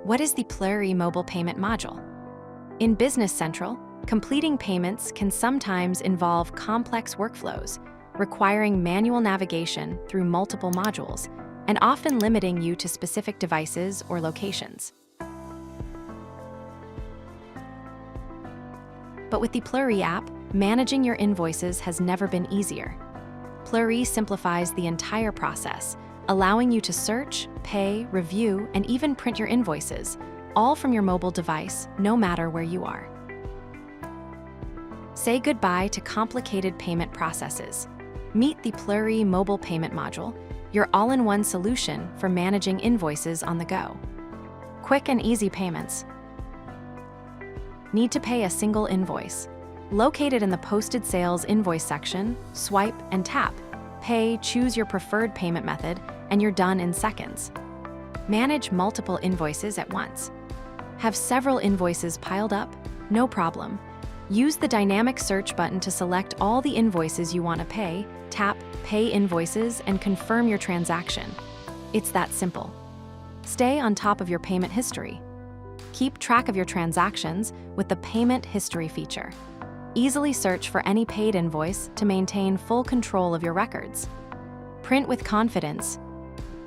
What is the Plur-E Mobile Payment Module? In Business Central, completing payments can sometimes involve complex workflows, requiring manual navigation through multiple modules, and often limiting you to specific devices or locations. But with the Plur-E app, managing your invoices has never been easier. Plur-E simplifies the entire process, allowing you to search, pay, review, and even print your invoices, all from your mobile device, no matter where you are. Say goodbye to complicated payment processes. Meet the Plur-E Mobile Payment Module, your all-in-one solution for managing invoices on the go. Quick and easy payments. Need to pay a single invoice? Located in the Posted Sales Invoice section, swipe and tap. Pay, choose your preferred payment method, and you're done in seconds. Manage multiple invoices at once. Have several invoices piled up? No problem. Use the dynamic search button to select all the invoices you want to pay, tap Pay Invoices, and confirm your transaction. It's that simple. Stay on top of your payment history. Keep track of your transactions with the Payment History feature. Easily search for any paid invoice to maintain full control of your records. Print with confidence.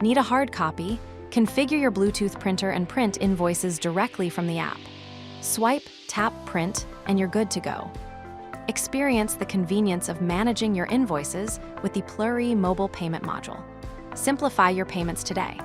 Need a hard copy? Configure your Bluetooth printer and print invoices directly from the app. Swipe, tap, print, and you're good to go. Experience the convenience of managing your invoices with the Plur-E Mobile Payment Module. Simplify your payments today.